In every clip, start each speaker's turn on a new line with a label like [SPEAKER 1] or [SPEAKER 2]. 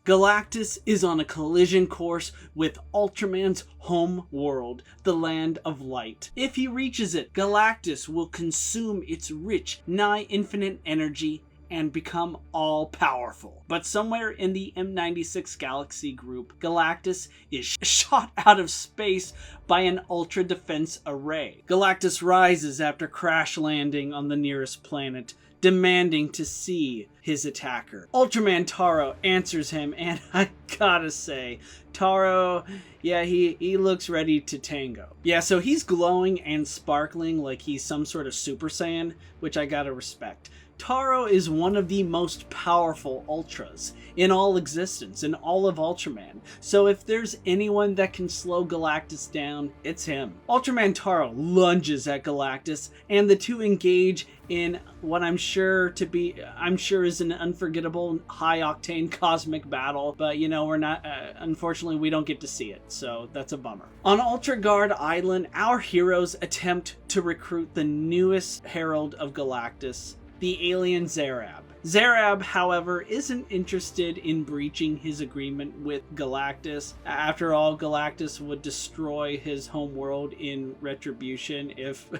[SPEAKER 1] Galactus is on a collision course with Ultraman's home world, the Land of Light. If he reaches it, Galactus will consume its rich, nigh infinite energy and become all-powerful. But somewhere in the M96 galaxy group, Galactus is shot out of space by an Ultra Defense Array. Galactus rises after crash landing on the nearest planet, demanding to see his attacker. Ultraman Taro answers him, and I gotta say, Taro, yeah, he looks ready to tango. Yeah, so he's glowing and sparkling like he's some sort of Super Saiyan, which I gotta respect. Taro is one of the most powerful Ultras in all existence, in all of Ultraman. So if there's anyone that can slow Galactus down, it's him. Ultraman Taro lunges at Galactus, and the two engage in what I'm sure is an unforgettable, high-octane cosmic battle. But, you know, we're not, unfortunately, we don't get to see it, so that's a bummer. On Ultra Guard Island, our heroes attempt to recruit the newest Herald of Galactus, the alien Zerab. Zerab, however, isn't interested in breaching his agreement with Galactus. After all, Galactus would destroy his homeworld in retribution if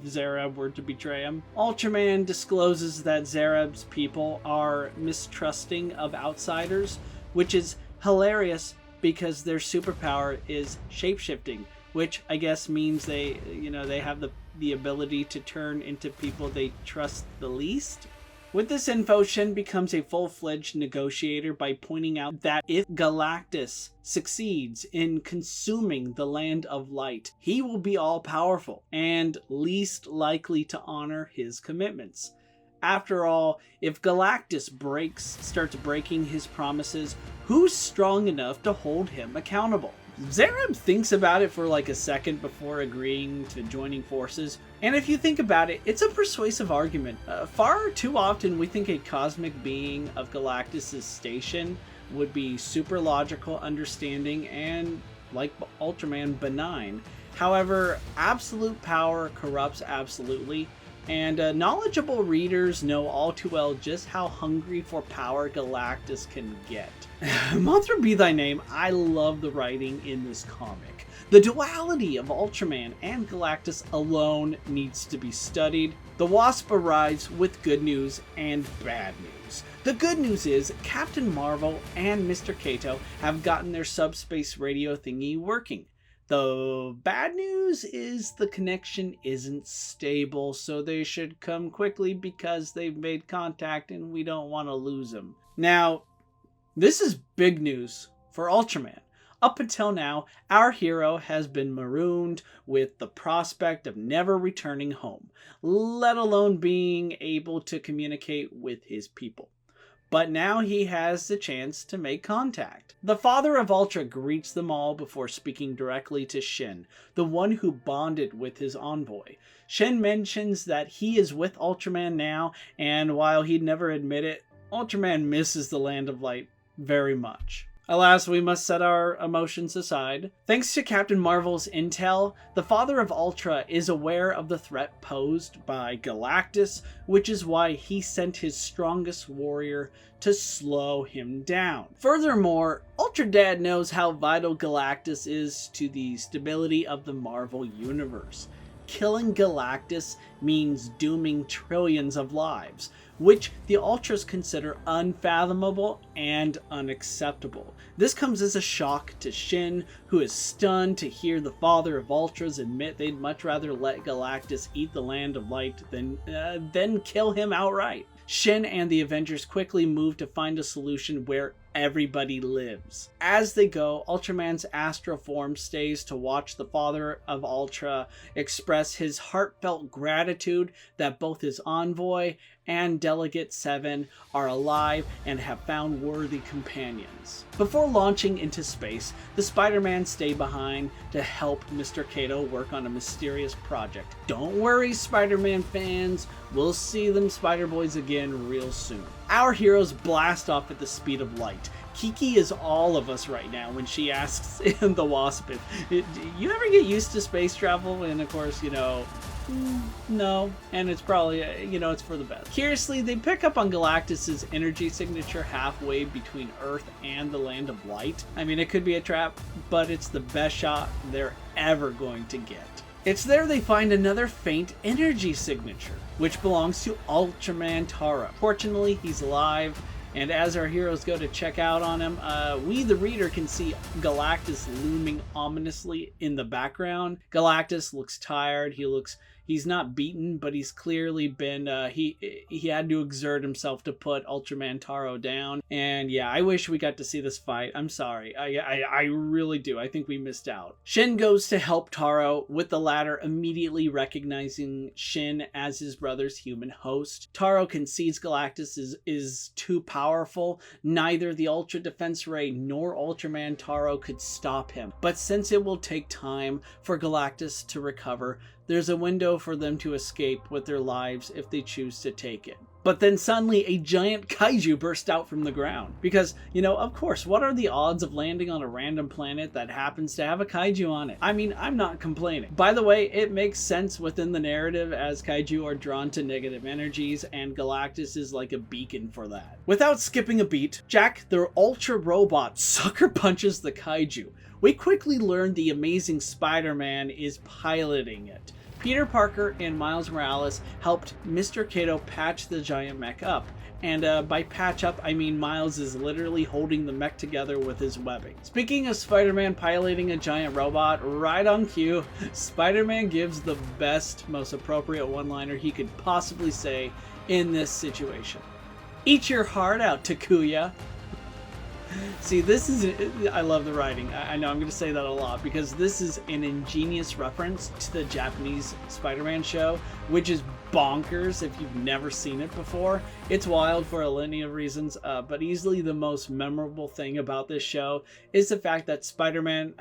[SPEAKER 1] Zerab were to betray him. Ultraman discloses that Zerab's people are mistrusting of outsiders, which is hilarious because their superpower is shapeshifting, which I guess means they have the ability to turn into people they trust the least. With this info, Shin becomes a full-fledged negotiator by pointing out that if Galactus succeeds in consuming the Land of Light, he will be all-powerful and least likely to honor his commitments. After all, if Galactus starts breaking his promises, who's strong enough to hold him accountable? Zerab thinks about it for like a second before agreeing to joining forces, and if you think about it, it's a persuasive argument. Far too often we think a cosmic being of Galactus' station would be super logical, understanding, and, like Ultraman, benign. However, absolute power corrupts absolutely, and knowledgeable readers know all too well just how hungry for power Galactus can get. Mantra be thy name, I love the writing in this comic. The duality of Ultraman and Galactus alone needs to be studied. The Wasp arrives with good news and bad news. The good news is Captain Marvel and Mr. Kato have gotten their subspace radio thingy working. The bad news is the connection isn't stable, so they should come quickly because they've made contact and we don't want to lose them. Now, this is big news for Ultraman. Up until now, our hero has been marooned with the prospect of never returning home, let alone being able to communicate with his people. But now he has the chance to make contact. The father of Ultra greets them all before speaking directly to Shin, the one who bonded with his envoy. Shin mentions that he is with Ultraman now, and while he'd never admit it, Ultraman misses the Land of Light very much. Alas, we must set our emotions aside. Thanks to Captain Marvel's intel, the father of Ultra is aware of the threat posed by Galactus, which is why he sent his strongest warrior to slow him down. Furthermore, Ultra Dad knows how vital Galactus is to the stability of the Marvel Universe. Killing Galactus means dooming trillions of lives, which the Ultras consider unfathomable and unacceptable. This comes as a shock to Shin, who is stunned to hear the father of Ultras admit they'd much rather let Galactus eat the Land of Light than kill him outright. Shin and the Avengers quickly move to find a solution where everybody lives. As they go, Ultraman's astral form stays to watch the father of Ultra express his heartfelt gratitude that both his envoy and Delegate 7 are alive and have found worthy companions. Before launching into space, the Spider-Man stay behind to help Mr. Kato work on a mysterious project. Don't worry, Spider-Man fans, we'll see them Spider-Boys again real soon. Our heroes blast off at the speed of light. Kiki is all of us right now when she asks the Wasp if you ever get used to space travel, and of course, you know, No, and it's probably, it's for the best. Curiously, they pick up on Galactus's energy signature halfway between Earth and the Land of Light. I mean, it could be a trap, but it's the best shot they're ever going to get. It's there they find another faint energy signature, which belongs to Ultraman Taro. Fortunately, he's alive, and as our heroes go to check out on him, we, the reader, can see Galactus looming ominously in the background. Galactus looks tired. He's not beaten, but he's clearly been, he had to exert himself to put Ultraman Taro down. And yeah, I wish we got to see this fight. I'm sorry. I really do. I think we missed out. Shin goes to help Taro, with the latter immediately recognizing Shin as his brother's human host. Taro concedes Galactus is too powerful. Neither the Ultra Defense Ray nor Ultraman Taro could stop him. But since it will take time for Galactus to recover, there's a window for them to escape with their lives if they choose to take it. But then suddenly a giant kaiju burst out from the ground. Because, of course, what are the odds of landing on a random planet that happens to have a kaiju on it? I mean, I'm not complaining. By the way, it makes sense within the narrative as kaiju are drawn to negative energies, and Galactus is like a beacon for that. Without skipping a beat, Jack, their ultra robot, sucker punches the kaiju. We quickly learn the Amazing Spider-Man is piloting it. Peter Parker and Miles Morales helped Mr. Kato patch the giant mech up. And by patch up, I mean Miles is literally holding the mech together with his webbing. Speaking of Spider-Man piloting a giant robot, right on cue, Spider-Man gives the best, most appropriate one-liner he could possibly say in this situation. Eat your heart out, Takuya. See, I love the writing. I know I'm going to say that a lot because this is an ingenious reference to the Japanese Spider-Man show, which is bonkers if you've never seen it before. It's wild for a litany of reasons, but easily the most memorable thing about this show is the fact that Spider-Man,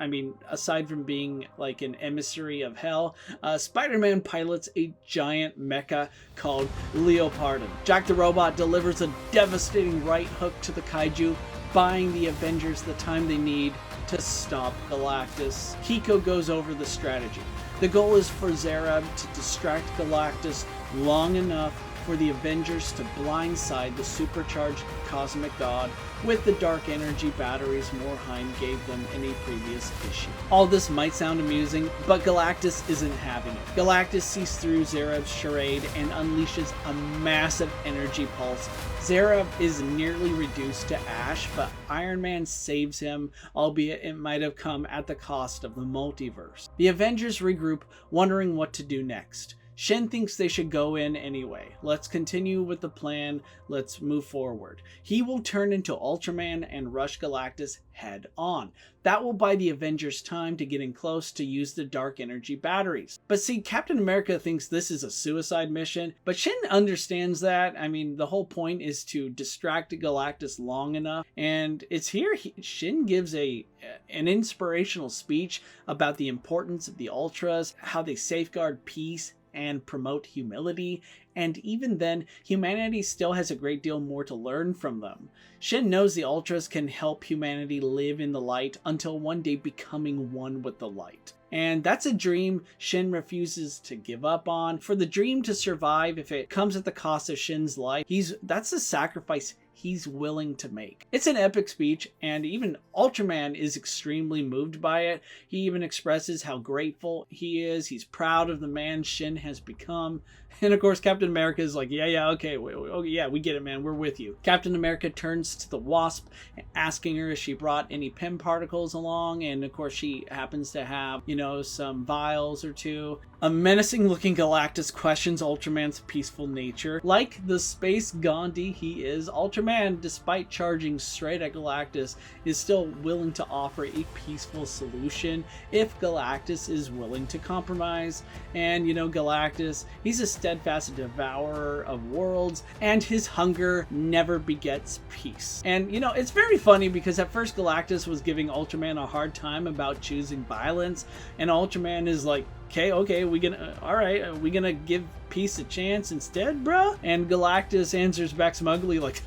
[SPEAKER 1] aside from being like an emissary of hell, Spider-Man pilots a giant mecha called Leopardon. Jack the Robot delivers a devastating right hook to the kaiju, buying the Avengers the time they need to stop Galactus. Kiko goes over the strategy. The goal is for Zerab to distract Galactus long enough for the Avengers to blindside the supercharged cosmic god with the dark energy batteries Morheim gave them in a previous issue. All this might sound amusing, but Galactus isn't having it. Galactus sees through Zerab's charade and unleashes a massive energy pulse. Zerab is nearly reduced to ash, but Iron Man saves him, albeit it might have come at the cost of the multiverse. The Avengers regroup, wondering what to do next. Shin thinks they should go in anyway. Let's continue with the plan. Let's move forward. He will turn into Ultraman and rush Galactus head on. That will buy the Avengers time to get in close to use the dark energy batteries. But see, Captain America thinks this is a suicide mission, but Shin understands that. The whole point is to distract Galactus long enough, and it's here Shin gives an inspirational speech about the importance of the Ultras, how they safeguard peace and promote humility, and even then, humanity still has a great deal more to learn from them. Shin knows the Ultras can help humanity live in the light until one day becoming one with the light. And that's a dream Shin refuses to give up on. For the dream to survive, if it comes at the cost of Shin's life, that's a sacrifice he's willing to make. It's an epic speech, and even Ultraman is extremely moved by it. He even expresses how grateful he is. He's proud of the man Shin has become. And of course, Captain America is like, okay, we get it, man, we're with you. Captain America turns to the Wasp, asking her if she brought any Pym particles along, and of course she happens to have, some vials or two. A menacing-looking Galactus questions Ultraman's peaceful nature. Like the space Gandhi he is, Ultraman, despite charging straight at Galactus, is still willing to offer a peaceful solution if Galactus is willing to compromise. And, Galactus, he's a steadfast devourer of worlds, and his hunger never begets peace. And, it's very funny because at first Galactus was giving Ultraman a hard time about choosing violence, and Ultraman is like, okay, we gonna give peace a chance instead, bruh? And Galactus answers back smugly like,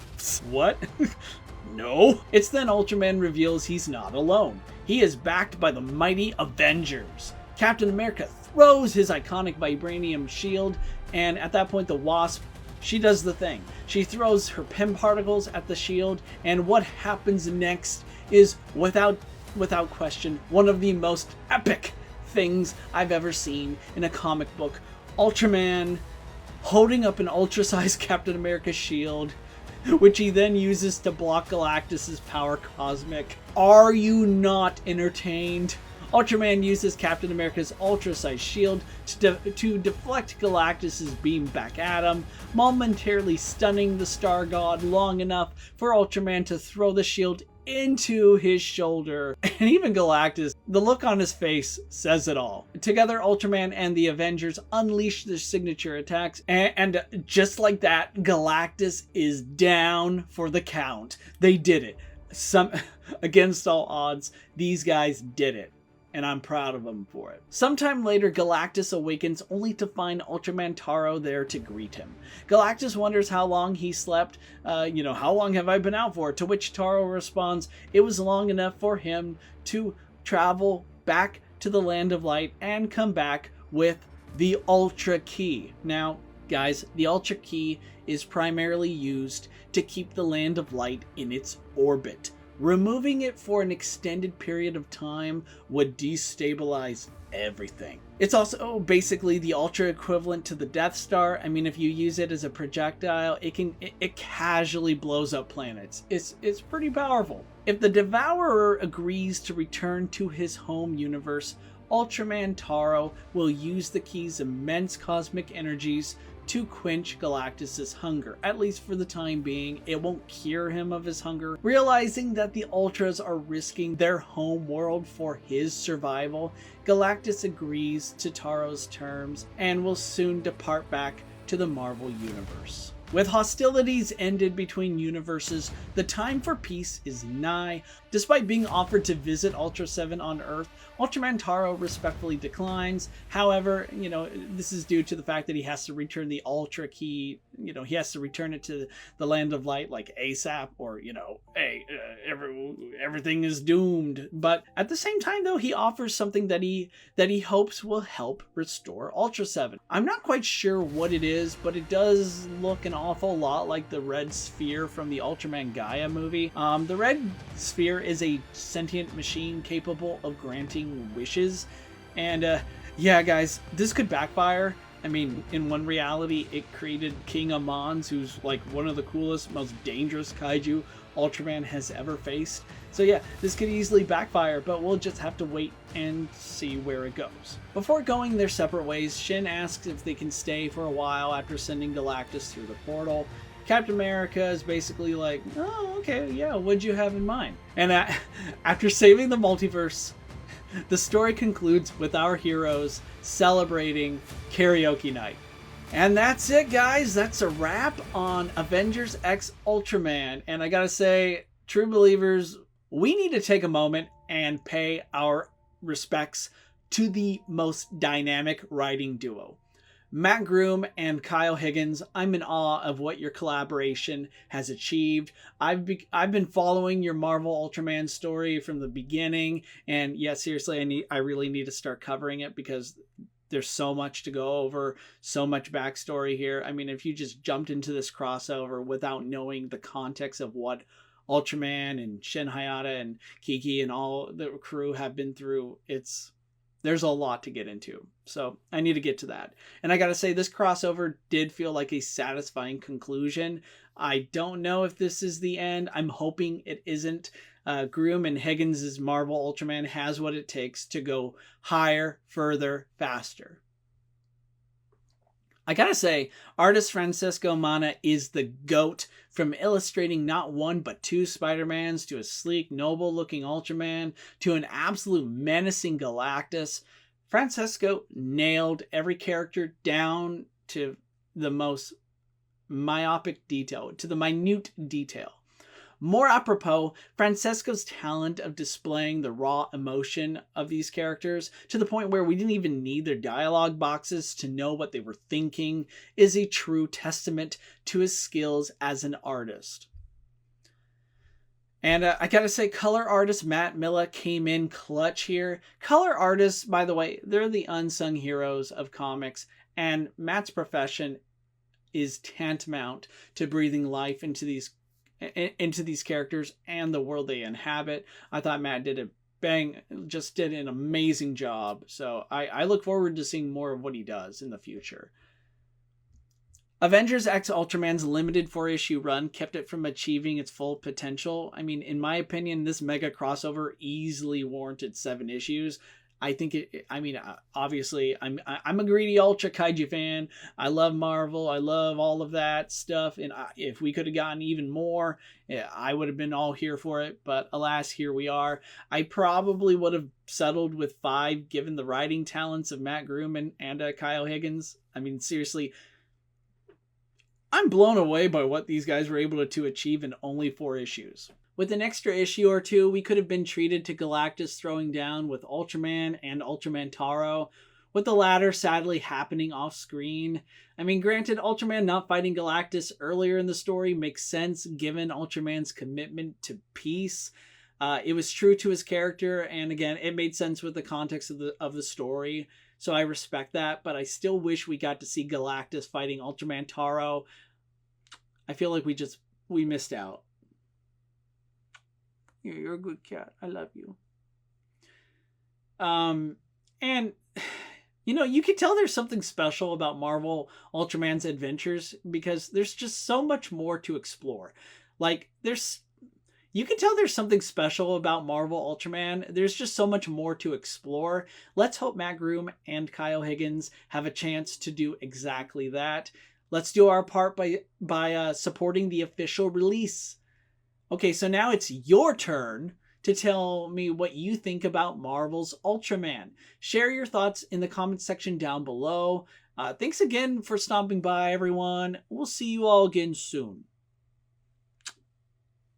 [SPEAKER 1] what? No. It's then Ultraman reveals he's not alone. He is backed by the mighty Avengers. Captain America throws his iconic vibranium shield, and at that point the Wasp, she does the thing. She throws her Pym particles at the shield, and what happens next is, without question, one of the most epic things I've ever seen in a comic book. Ultraman holding up an ultra-sized Captain America shield, which he then uses to block Galactus's power cosmic. Are you not entertained? Ultraman uses Captain America's ultra-sized shield to deflect Galactus's beam back at him, momentarily stunning the Star God long enough for Ultraman to throw the shield into his shoulder. And even Galactus, the look on his face says it all. Together, Ultraman and the Avengers unleash their signature attacks, and just like that, Galactus is down for the count. They did it. Against all odds, these guys did it, and I'm proud of them for it. Sometime later, Galactus awakens only to find Ultraman Taro there to greet him. Galactus wonders how long he slept. How long have I been out for? To which Taro responds, it was long enough for him to travel back to the Land of Light and come back with the Ultra Key. Now, guys, the Ultra Key is primarily used to keep the Land of Light in its orbit. Removing it for an extended period of time would destabilize everything. It's also basically the Ultra equivalent to the Death Star. I mean, if you use it as a projectile, it casually blows up planets. It's pretty powerful. If the Devourer agrees to return to his home universe, Ultraman Taro will use the key's immense cosmic energies to quench Galactus's hunger, at least for the time being. It won't cure him of his hunger. Realizing that the Ultras are risking their home world for his survival, Galactus agrees to Taro's terms and will soon depart back to the Marvel Universe. With hostilities ended between universes, the time for peace is nigh. Despite being offered to visit Ultra 7 on Earth, Ultraman Taro respectfully declines. However, this is due to the fact that he has to return the Ultra Key. He has to return it to the Land of Light like ASAP, or, hey, everything is doomed. But at the same time, though, he offers something that he hopes will help restore Ultra 7. I'm not quite sure what it is, but it does look an awful lot like the Red Sphere from the Ultraman Gaia movie. The Red Sphere is a sentient machine capable of granting wishes, and yeah, guys, this could backfire. I mean, in one reality, it created King Amons, who's like one of the coolest, most dangerous kaiju Ultraman has ever faced. So yeah, this could easily backfire, but we'll just have to wait and see where it goes. Before going their separate ways, Shin asks if they can stay for a while after sending Galactus through the portal. Captain America is basically like, oh, okay, yeah, what'd you have in mind? And after saving the multiverse, the story concludes with our heroes celebrating karaoke night. And that's it, guys. That's a wrap on Avengers X Ultraman. And I gotta say, true believers, we need to take a moment and pay our respects to the most dynamic writing duo. Matt Groom and Kyle Higgins, I'm in awe of what your collaboration has achieved. I've been following your Marvel Ultraman story from the beginning, and yeah, seriously, I really need to start covering it because there's so much to go over, so much backstory here. I mean, if you just jumped into this crossover without knowing the context of what Ultraman and Shin Hayata and Kiki and all the crew have been through, there's a lot to get into. So I need to get to that. And I gotta say, this crossover did feel like a satisfying conclusion. I don't know if this is the end. I'm hoping it isn't. Groom and Higgins' Marvel Ultraman has what it takes to go higher, further, faster. I gotta say, artist Francesco Mana is the GOAT, from illustrating not one but two Spider-Mans, to a sleek, noble-looking Ultraman, to an absolute menacing Galactus. Francesco nailed every character down to the most myopic detail, to the minute detail. More apropos, Francesco's talent of displaying the raw emotion of these characters to the point where we didn't even need their dialogue boxes to know what they were thinking is a true testament to his skills as an artist. And I gotta say, color artist Matt Milla came in clutch here. Color artists, by the way, they're the unsung heroes of comics, and Matt's profession is tantamount to breathing life into these characters and the world they inhabit. I thought Matt just did an amazing job. So I look forward to seeing more of what he does in the future. Avengers X Ultraman's limited 4-issue run kept it from achieving its full potential. I mean, in my opinion, this mega crossover easily warranted 7 issues. I think obviously, I'm a greedy Ultra Kaiju fan. I love Marvel. I love all of that stuff. And if we could have gotten even more, I would have been all here for it. But alas, here we are. I probably would have settled with 5, given the writing talents of Matt Groom and Kyle Higgins. I mean, seriously, I'm blown away by what these guys were able to achieve in only 4 issues. With an extra issue or two, we could have been treated to Galactus throwing down with Ultraman and Ultraman Taro, with the latter sadly happening off screen. I mean, granted, Ultraman not fighting Galactus earlier in the story makes sense given Ultraman's commitment to peace. It was true to his character, and again, it made sense with the context of the story. So I respect that, but I still wish we got to see Galactus fighting Ultraman Taro. I feel like we missed out. You're a good cat. I love you. And you can tell there's something special about Marvel Ultraman's adventures because there's just so much more to explore. Like you can tell there's something special about Marvel Ultraman. There's just so much more to explore. Let's hope Matt Groom and Kyle Higgins have a chance to do exactly that. Let's do our part by supporting the official release. Okay, so now it's your turn to tell me what you think about Marvel's Ultraman. Share your thoughts in the comments section down below. Thanks again for stopping by, everyone. We'll see you all again soon.